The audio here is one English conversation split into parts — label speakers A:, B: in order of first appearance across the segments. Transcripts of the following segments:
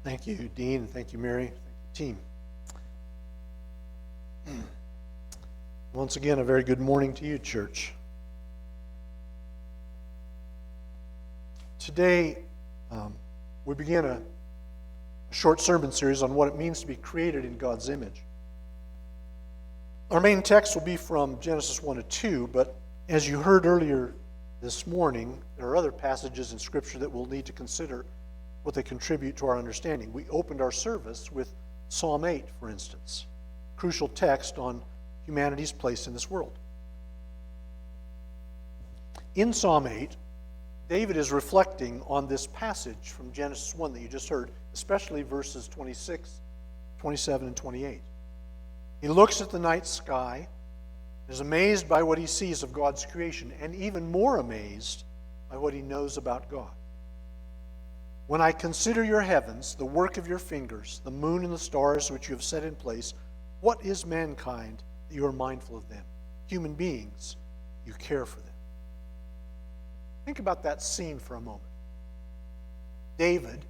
A: Thank you, Dean, and thank you, Mary. Thank you, team. Once again, a very good morning to you, church. Today, we begin a short sermon series on what it means to be created in God's image. Our main text will be from Genesis 1-2, but as you heard earlier this morning, there are other passages in Scripture that we'll need to consider what they contribute to our understanding. We opened our service with Psalm 8, for instance, crucial text on humanity's place in this world. In Psalm 8, David is reflecting on this passage from Genesis 1 that you just heard, especially verses 26, 27, and 28. He looks at the night sky, is amazed by what he sees of God's creation, and even more amazed by what he knows about God. When I consider your heavens, the work of your fingers, the moon and the stars which you have set in place, what is mankind that you are mindful of them? Human beings, you care for them. Think about that scene for a moment. David,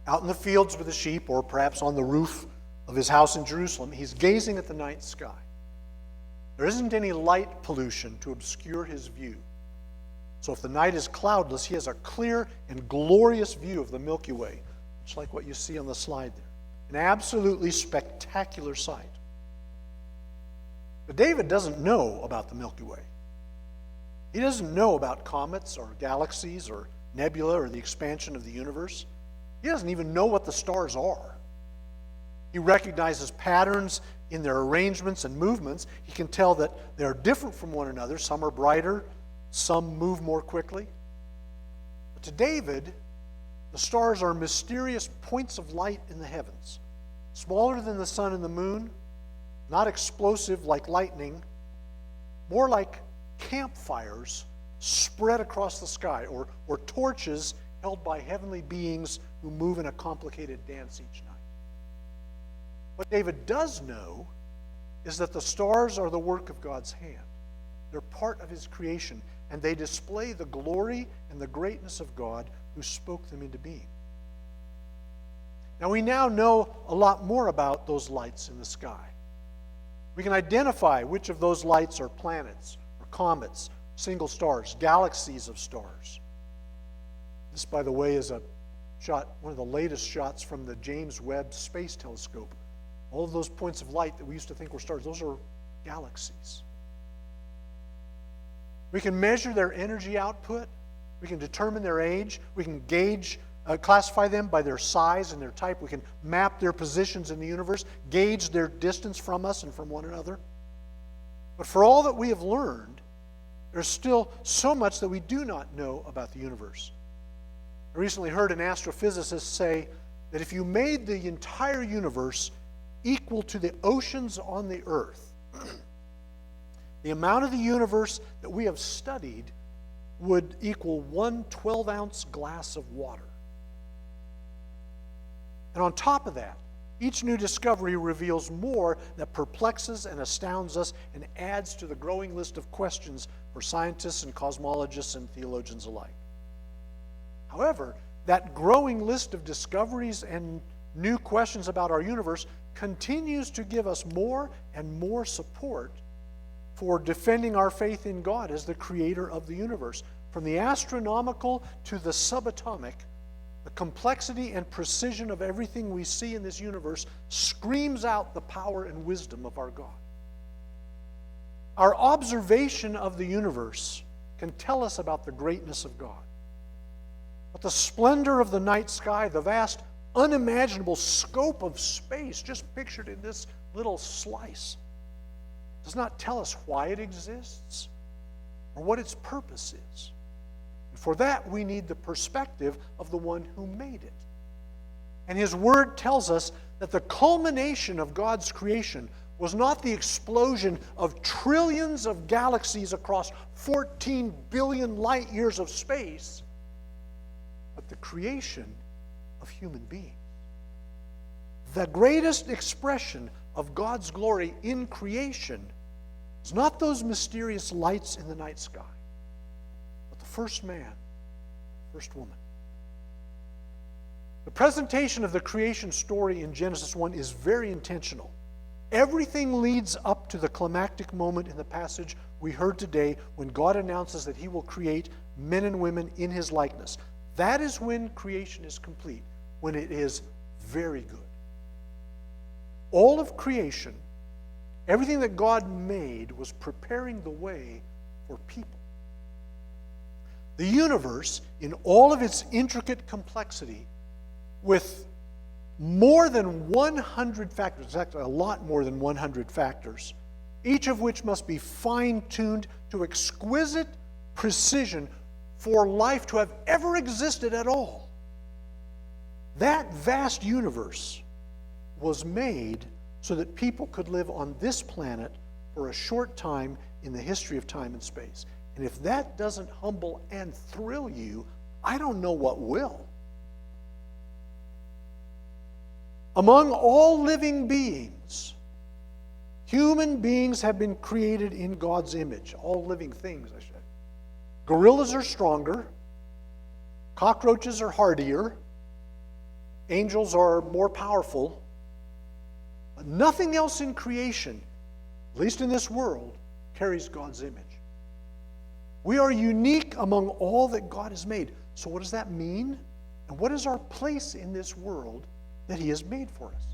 A: out in the fields with the sheep, or perhaps on the roof of his house in Jerusalem, he's gazing at the night sky. There isn't any light pollution to obscure his view. So if the night is cloudless, he has a clear and glorious view of the Milky Way, much like what you see on the slide there. An absolutely spectacular sight. But David doesn't know about the Milky Way. He doesn't know about comets or galaxies or nebula or the expansion of the universe. He doesn't even know what the stars are. He recognizes patterns in their arrangements and movements. He can tell that they're different from one another. Some are brighter, some move more quickly. But to David, the stars are mysterious points of light in the heavens, smaller than the sun and the moon, not explosive like lightning, more like campfires spread across the sky, or torches held by heavenly beings who move in a complicated dance each night. What David does know is that the stars are the work of God's hand. They're part of his creation, and they display the glory and the greatness of God who spoke them into being. Now we now know a lot more about those lights in the sky. We can identify which of those lights are planets, or comets, single stars, galaxies of stars. This, by the way, is a shot, one of the latest shots from the James Webb Space Telescope. All of those points of light that we used to think were stars, those are galaxies. We can measure their energy output. We can determine their age. We can classify them by their size and their type. We can map their positions in the universe, gauge their distance from us and from one another. But for all that we have learned, there's still so much that we do not know about the universe. I recently heard an astrophysicist say that if you made the entire universe equal to the oceans on the earth, the amount of the universe that we have studied would equal 1 12-ounce glass of water. And on top of that, each new discovery reveals more that perplexes and astounds us and adds to the growing list of questions for scientists and cosmologists and theologians alike. However, that growing list of discoveries and new questions about our universe continues to give us more and more support for defending our faith in God as the creator of the universe. From the astronomical to the subatomic, the complexity and precision of everything we see in this universe screams out the power and wisdom of our God. Our observation of the universe can tell us about the greatness of God. But the splendor of the night sky, the vast, unimaginable scope of space, just pictured in this little slice, does not tell us why it exists or what its purpose is. And for that, we need the perspective of the one who made it. And his word tells us that the culmination of God's creation was not the explosion of trillions of galaxies across 14 billion light years of space, but the creation of human beings. The greatest expression of God's glory in creation is not those mysterious lights in the night sky, but the first man, first woman. The presentation of the creation story in Genesis 1 is very intentional. Everything leads up to the climactic moment in the passage we heard today when God announces that he will create men and women in his likeness. That is when creation is complete, when it is very good. All of creation, everything that God made, was preparing the way for people. The universe, in all of its intricate complexity, with more than 100 factors, in fact, a lot more than 100 factors, each of which must be fine-tuned to exquisite precision for life to have ever existed at all. That vast universe was made so that people could live on this planet for a short time in the history of time and space. And if that doesn't humble and thrill you, I don't know what will. Among all living beings, human beings have been created in God's image. All living things, I should. Gorillas are stronger. Cockroaches are hardier. Angels are more powerful. But nothing else in creation, at least in this world, carries God's image. We are unique among all that God has made. So what does that mean? And what is our place in this world that he has made for us?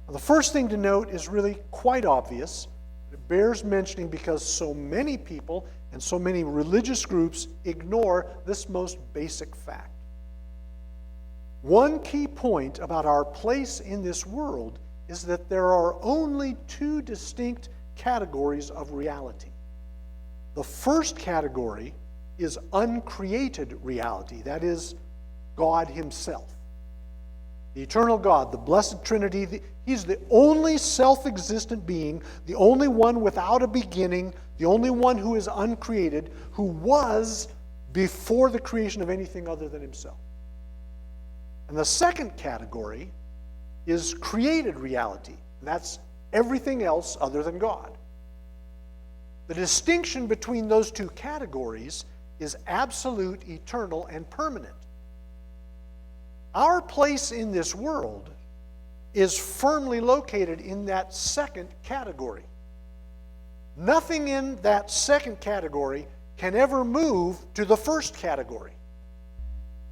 A: Now, the first thing to note is really quite obvious. It bears mentioning because so many people and so many religious groups ignore this most basic fact. One key point about our place in this world is that there are only two distinct categories of reality. The first category is uncreated reality, that is, God himself. The eternal God, the blessed Trinity, he's the only self-existent being, the only one without a beginning, the only one who is uncreated, who was before the creation of anything other than himself. And the second category is created reality. That's everything else other than God. The distinction between those two categories is absolute, eternal, and permanent. Our place in this world is firmly located in that second category. Nothing in that second category can ever move to the first category.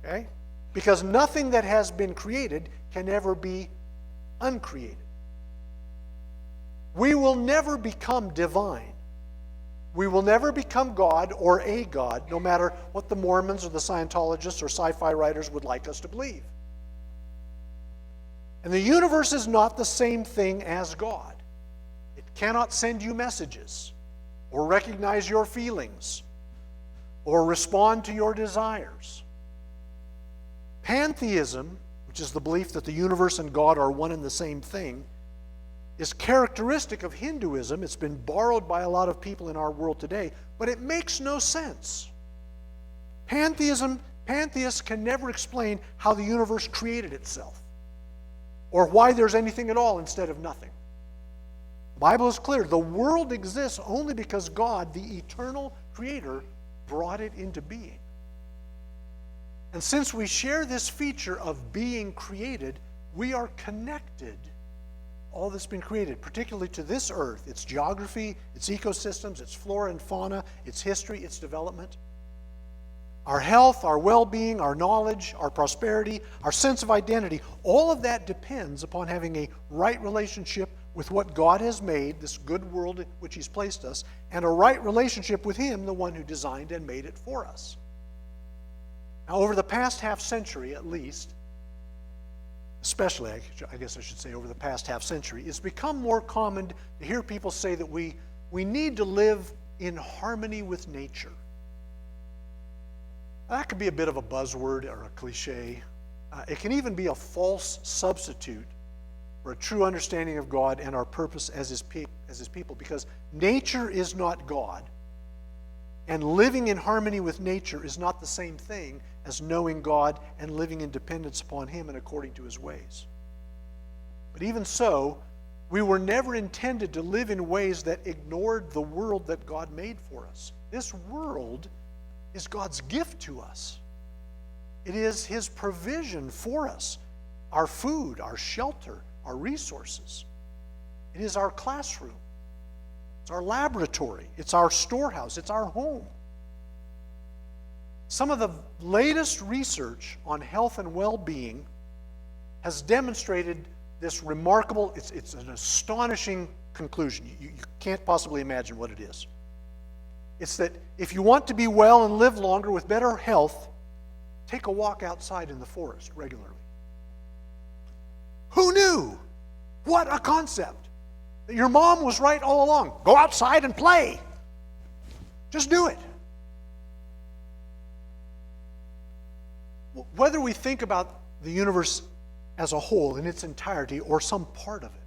A: Okay? Because nothing that has been created can ever be uncreated. We will never become divine. We will never become God or a God, no matter what the Mormons or the Scientologists or sci-fi writers would like us to believe. And the universe is not the same thing as God. It cannot send you messages or recognize your feelings or respond to your desires. Pantheism, which is the belief that the universe and God are one and the same thing, is characteristic of Hinduism. It's been borrowed by a lot of people in our world today, but it makes no sense. Pantheists can never explain how the universe created itself or why there's anything at all instead of nothing. The Bible is clear. The world exists only because God, the eternal creator, brought it into being. And since we share this feature of being created, we are connected, all that's been created, particularly to this earth, its geography, its ecosystems, its flora and fauna, its history, its development. Our health, our well-being, our knowledge, our prosperity, our sense of identity, all of that depends upon having a right relationship with what God has made, this good world in which he's placed us, and a right relationship with him, the one who designed and made it for us. Now, over the past half century at least, especially, I guess I should say over the past half century, it's become more common to hear people say that we need to live in harmony with nature. That could be a bit of a buzzword or a cliche. It can even be a false substitute for a true understanding of God and our purpose as his people, because nature is not God, and living in harmony with nature is not the same thing as knowing God and living in dependence upon him and according to his ways. But even so, we were never intended to live in ways that ignored the world that God made for us. This world is God's gift to us. It is His provision for us, our food, our shelter, our resources. It is our classroom. It's our laboratory. It's our storehouse. It's our home. Some of the latest research on health and well-being has demonstrated this remarkable, it's an astonishing conclusion. You can't possibly imagine what it is. It's that if you want to be well and live longer with better health, take a walk outside in the forest regularly. Who knew? What a concept. That your mom was right all along. Go outside and play. Just do it. Whether we think about the universe as a whole in its entirety or some part of it,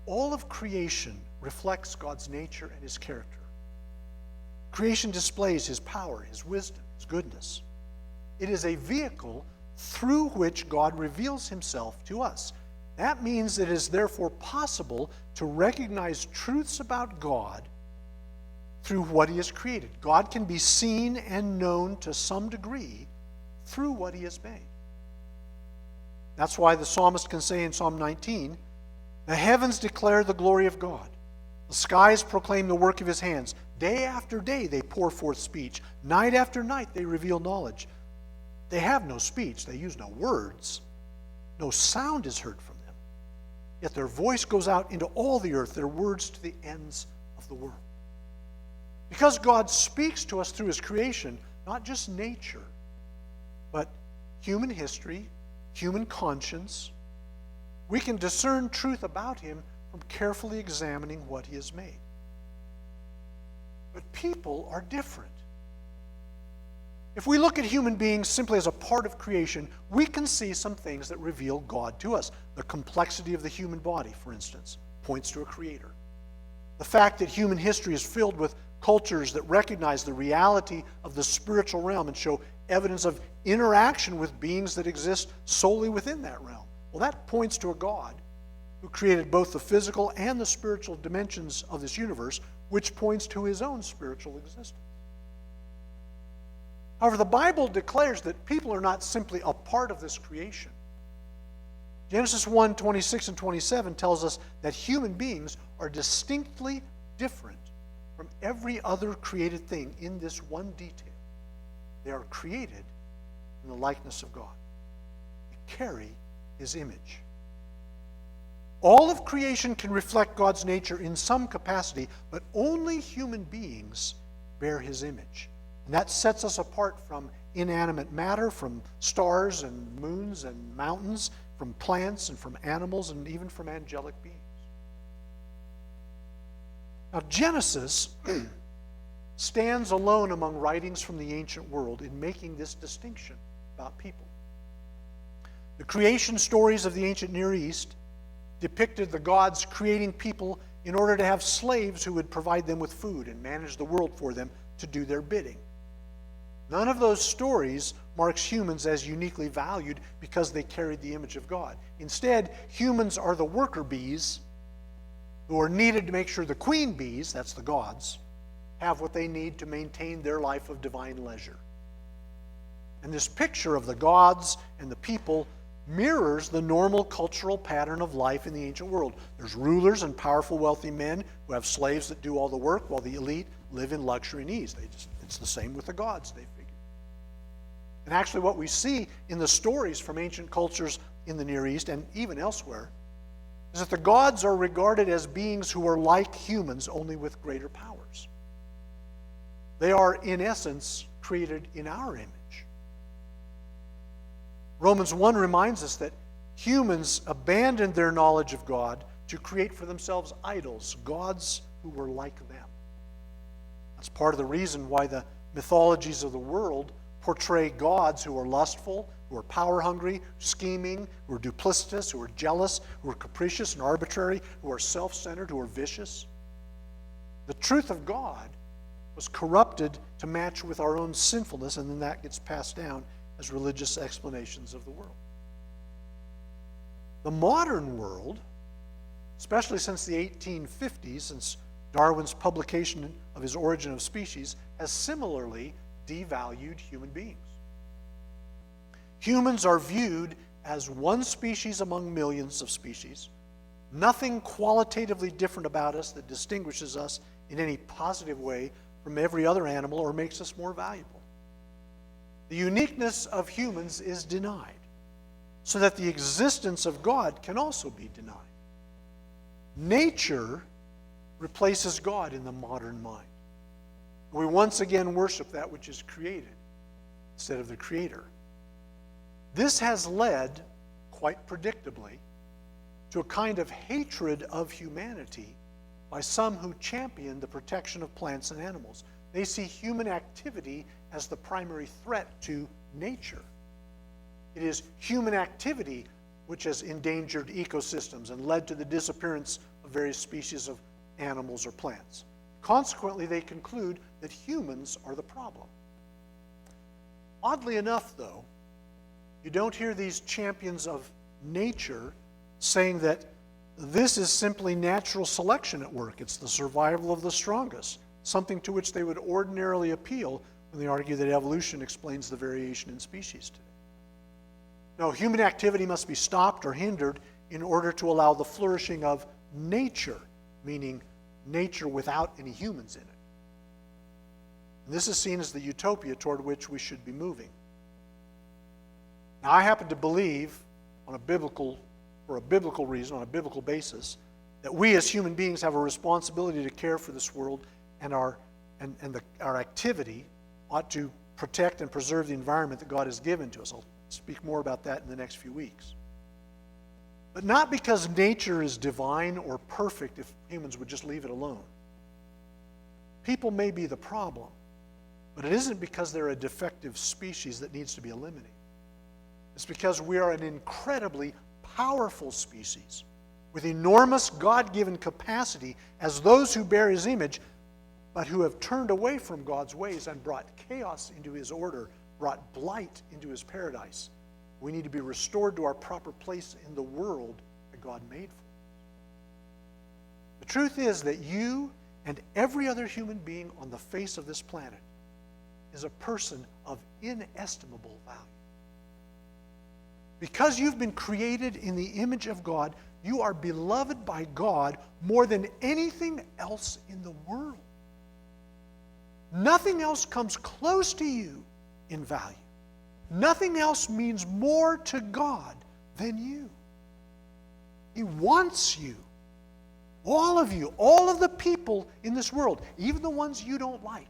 A: all of creation reflects God's nature and His character. Creation displays His power, His wisdom, His goodness. It is a vehicle through which God reveals Himself to us. That means it is therefore possible to recognize truths about God through what He has created. God can be seen and known to some degree through what He has made. That's why the psalmist can say in Psalm 19, "The heavens declare the glory of God. The skies proclaim the work of His hands. Day after day they pour forth speech. Night after night they reveal knowledge." They have no speech. They use no words. No sound is heard from them. Yet their voice goes out into all the earth, their words to the ends of the world. Because God speaks to us through His creation, not just nature, but human history, human conscience, we can discern truth about Him from carefully examining what He has made. But people are different. If we look at human beings simply as a part of creation, we can see some things that reveal God to us. The complexity of the human body, for instance, points to a creator. The fact that human history is filled with cultures that recognize the reality of the spiritual realm and show evidence of interaction with beings that exist solely within that realm. Well, that points to a God who created both the physical and the spiritual dimensions of this universe, which points to His own spiritual existence. However, the Bible declares that people are not simply a part of this creation. Genesis 1:26 and 27 tells us that human beings are distinctly different from every other created thing in this one detail. They are created in the likeness of God. They carry His image. All of creation can reflect God's nature in some capacity, but only human beings bear His image. And that sets us apart from inanimate matter, from stars and moons and mountains, from plants and from animals, and even from angelic beings. Now, Genesis stands alone among writings from the ancient world in making this distinction about people. The creation stories of the ancient Near East depicted the gods creating people in order to have slaves who would provide them with food and manage the world for them to do their bidding. None of those stories marks humans as uniquely valued because they carried the image of God. Instead, humans are the worker bees who are needed to make sure the queen bees, that's the gods, have what they need to maintain their life of divine leisure. And this picture of the gods and the people mirrors the normal cultural pattern of life in the ancient world. There's rulers and powerful, wealthy men who have slaves that do all the work, while the elite live in luxury and ease. It's the same with the gods, they figure. And actually what we see in the stories from ancient cultures in the Near East and even elsewhere is that the gods are regarded as beings who are like humans, only with greater powers. They are, in essence, created in our image. Romans 1 reminds us that humans abandoned their knowledge of God to create for themselves idols, gods who were like them. That's part of the reason why the mythologies of the world portray gods who are lustful, who are power-hungry, scheming, who are duplicitous, who are jealous, who are capricious and arbitrary, who are self-centered, who are vicious. The truth of God was corrupted to match with our own sinfulness, and then that gets passed down as religious explanations of the world. The modern world, especially since the 1850s, since Darwin's publication of his Origin of Species, has similarly devalued human beings. Humans are viewed as one species among millions of species. Nothing qualitatively different about us that distinguishes us in any positive way from every other animal or makes us more valuable. The uniqueness of humans is denied, so that the existence of God can also be denied. Nature replaces God in the modern mind. We once again worship that which is created instead of the Creator. This has led, quite predictably, to a kind of hatred of humanity by some who champion the protection of plants and animals. They see human activity as the primary threat to nature. It is human activity which has endangered ecosystems and led to the disappearance of various species of animals or plants. Consequently, they conclude that humans are the problem. Oddly enough, though, you don't hear these champions of nature saying that this is simply natural selection at work. It's the survival of the strongest, something to which they would ordinarily appeal when they argue that evolution explains the variation in species today. No, human activity must be stopped or hindered in order to allow the flourishing of nature, meaning nature without any humans in it. And this is seen as the utopia toward which we should be moving. Now, I happen to believe, for a biblical reason, on a biblical basis, that we as human beings have a responsibility to care for this world, and our activity ought to protect and preserve the environment that God has given to us. I'll speak more about that in the next few weeks. But not because nature is divine or perfect if humans would just leave it alone. People may be the problem, but it isn't because they're a defective species that needs to be eliminated. It's because we are an incredibly powerful species with enormous God-given capacity as those who bear His image, but who have turned away from God's ways and brought chaos into His order, brought blight into His paradise. We need to be restored to our proper place in the world that God made for us. The truth is that you and every other human being on the face of this planet is a person of inestimable value. Because you've been created in the image of God, you are beloved by God more than anything else in the world. Nothing else comes close to you in value. Nothing else means more to God than you. He wants you. All of you, all of the people in this world, even the ones you don't like.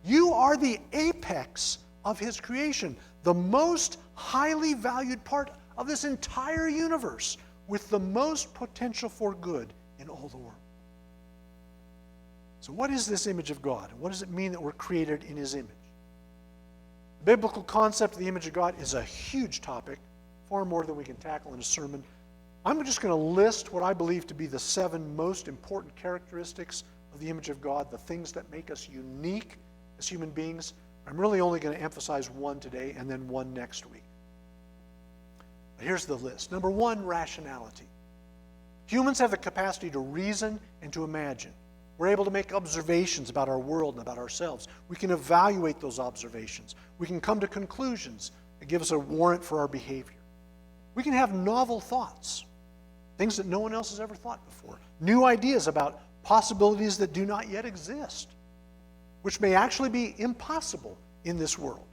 A: You are the apex of His creation, the most highly valued part of this entire universe, with the most potential for good in all the world. So what is this image of God? What does it mean that we're created in His image? The biblical concept of the image of God is a huge topic, far more than we can tackle in a sermon. I'm just going to list what I believe to be the 7 most important characteristics of the image of God, the things that make us unique as human beings. I'm really only going to emphasize one today and then one next week. But here's the list. Number 1, rationality. Humans have the capacity to reason and to imagine. We're able to make observations about our world and about ourselves. We can evaluate those observations. We can come to conclusions that give us a warrant for our behavior. We can have novel thoughts, things that no one else has ever thought before, new ideas about possibilities that do not yet exist, which may actually be impossible in this world.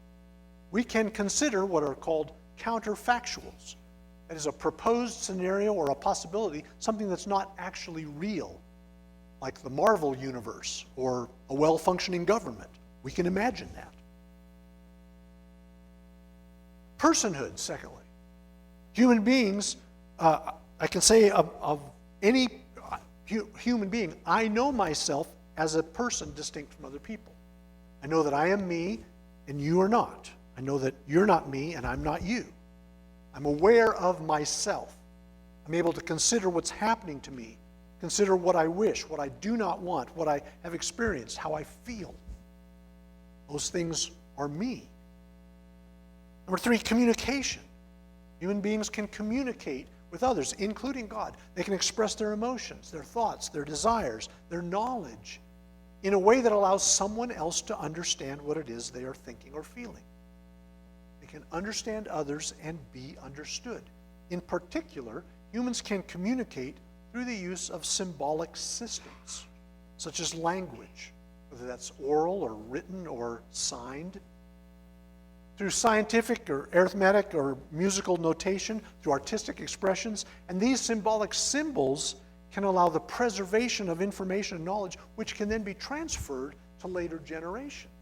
A: We can consider what are called counterfactuals. That is a proposed scenario or a possibility, something that's not actually real, like the Marvel universe or a well-functioning government. We can imagine that. Personhood, secondly. Human beings, I can say of any human being, I know myself as a person distinct from other people. I know that I am me and you are not. I know that you're not me and I'm not you. I'm aware of myself. I'm able to consider what's happening to me, consider what I wish, what I do not want, what I have experienced, how I feel. Those things are me. Number 3, communication. Human beings can communicate with others, including God. They can express their emotions, their thoughts, their desires, their knowledge in a way that allows someone else to understand what it is they are thinking or feeling. They can understand others and be understood. In particular, humans can communicate through the use of symbolic systems, such as language, whether that's oral or written or signed, through scientific or arithmetic or musical notation, through artistic expressions. And these symbolic symbols can allow the preservation of information and knowledge, which can then be transferred to later generations.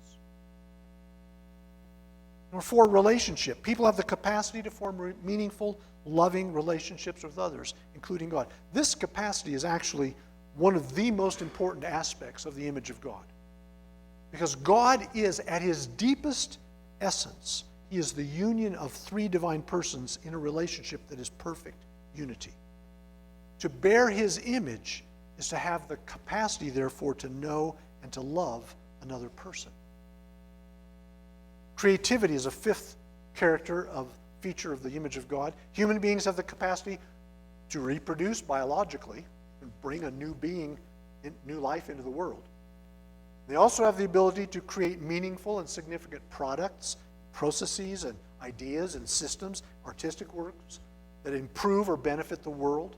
A: Number 4, relationship. People have the capacity to form meaningful, loving relationships with others, including God. This capacity is actually one of the most important aspects of the image of God. Because God is, at his deepest essence, he is the union of three divine persons in a relationship that is perfect unity. To bear his image is to have the capacity, therefore, to know and to love another person. Creativity is a fifth feature of the image of God. Human beings have the capacity to reproduce biologically and bring a new being, new life into the world. They also have the ability to create meaningful and significant products, processes, and ideas and systems, artistic works that improve or benefit the world,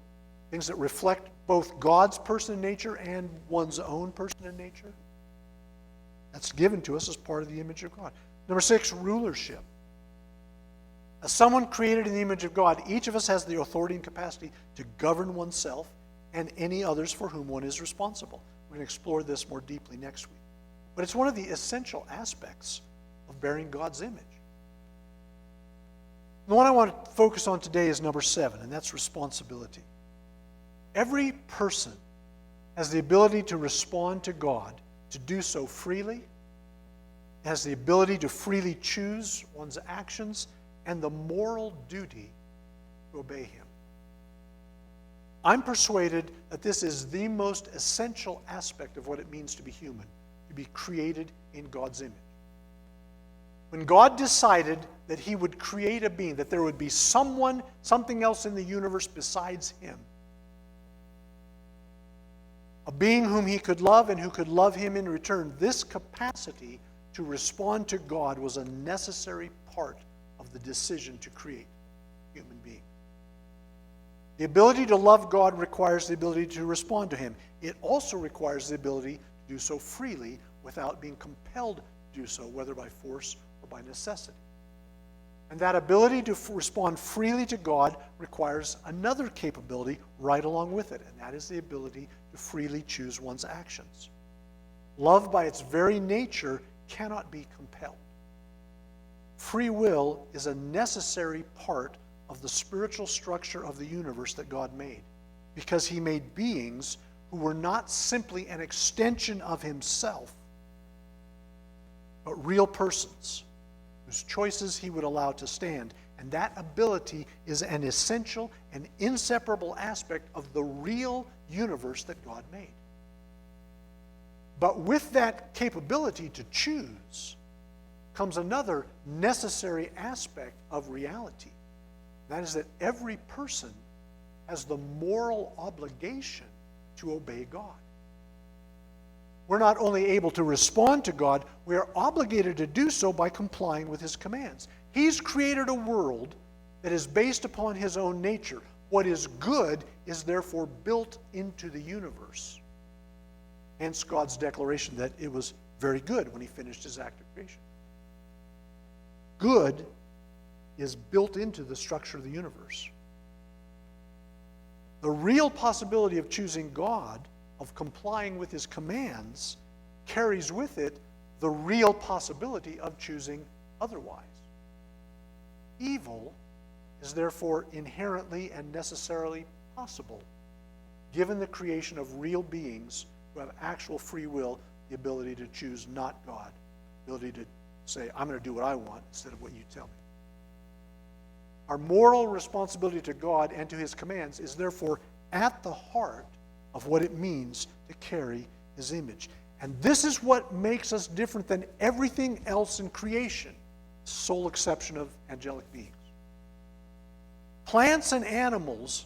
A: things that reflect both God's person and nature and one's own person and nature. That's given to us as part of the image of God. Number 6, rulership. As someone created in the image of God, each of us has the authority and capacity to govern oneself and any others for whom one is responsible. We're going to explore this more deeply next week. But it's one of the essential aspects of bearing God's image. The one I want to focus on today is number 7, and that's responsibility. Every person has the ability to respond to God, to do so freely, has the ability to freely choose one's actions, and the moral duty to obey him. I'm persuaded that this is the most essential aspect of what it means to be human, to be created in God's image. When God decided that he would create a being, that there would be something else in the universe besides him, a being whom he could love and who could love him in return, this capacity to respond to God was a necessary part of the decision to create a human being. The ability to love God requires the ability to respond to him. It also requires the ability to do so freely without being compelled to do so, whether by force or by necessity. And that ability to respond freely to God requires another capability right along with it, and that is the ability to freely choose one's actions. Love, by its very nature, cannot be compelled. Free will is a necessary part of the spiritual structure of the universe that God made, because he made beings who were not simply an extension of himself, but real persons whose choices he would allow to stand. And that ability is an essential and inseparable aspect of the real universe that God made. But with that capability to choose comes another necessary aspect of reality. That is that every person has the moral obligation to obey God. We're not only able to respond to God, we are obligated to do so by complying with his commands. He's created a world that is based upon his own nature. What is good is therefore built into the universe. Hence God's declaration that it was very good when he finished his act of creation. Good is built into the structure of the universe. The real possibility of choosing God, of complying with his commands, carries with it the real possibility of choosing otherwise. Evil is therefore inherently and necessarily possible, given the creation of real beings who have actual free will, the ability to choose not God, the ability to say, I'm going to do what I want instead of what you tell me. Our moral responsibility to God and to his commands is therefore at the heart of what it means to carry his image. And this is what makes us different than everything else in creation, sole exception of angelic beings. Plants and animals,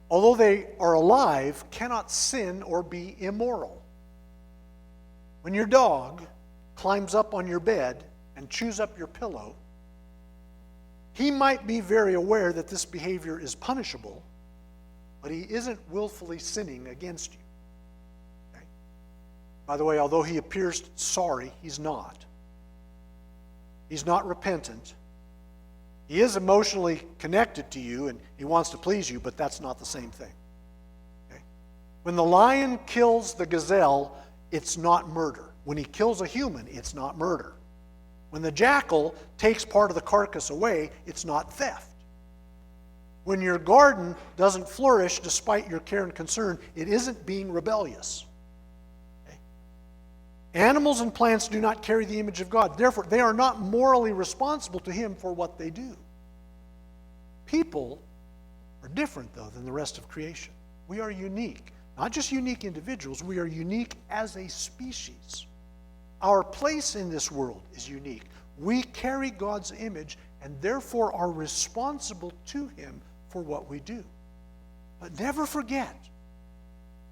A: although they are alive, cannot sin or be immoral. When your dog climbs up on your bed and chews up your pillow, He might be very aware that this behavior is punishable, but he isn't willfully sinning against you. Okay? By the way, although he appears sorry, he's not. He's not repentant. He is emotionally connected to you and he wants to please you, but that's not the same thing. Okay? When the lion kills the gazelle, it's not murder. When he kills a human, it's not murder. When the jackal takes part of the carcass away, it's not theft. When your garden doesn't flourish despite your care and concern, it isn't being rebellious. Okay? Animals and plants do not carry the image of God. Therefore, they are not morally responsible to Him for what they do. People are different, though, than the rest of creation. We are unique. Not just unique individuals, we are unique as a species. Our place in this world is unique. We carry God's image and therefore are responsible to Him for what we do. But never forget,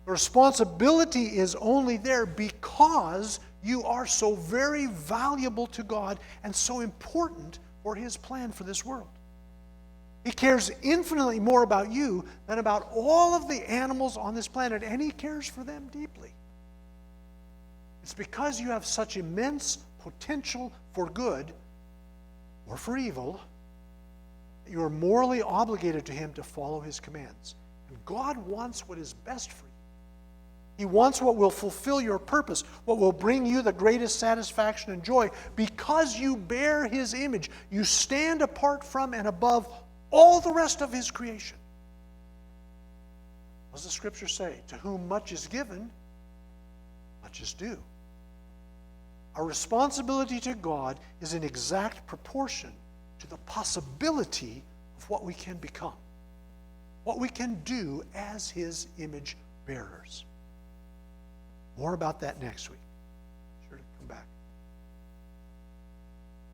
A: the responsibility is only there because you are so very valuable to God and so important for His plan for this world. He cares infinitely more about you than about all of the animals on this planet, and He cares for them deeply. It's because you have such immense potential for good or for evil that you are morally obligated to Him to follow His commands. And God wants what is best for you. He wants what will fulfill your purpose, what will bring you the greatest satisfaction and joy, because you bear His image. You stand apart from and above all the rest of His creation. What does the Scripture say? To whom much is given, much is due. Our responsibility to God is in exact proportion to the possibility of what we can become, what we can do as His image bearers. More about that next week. Be sure to come back.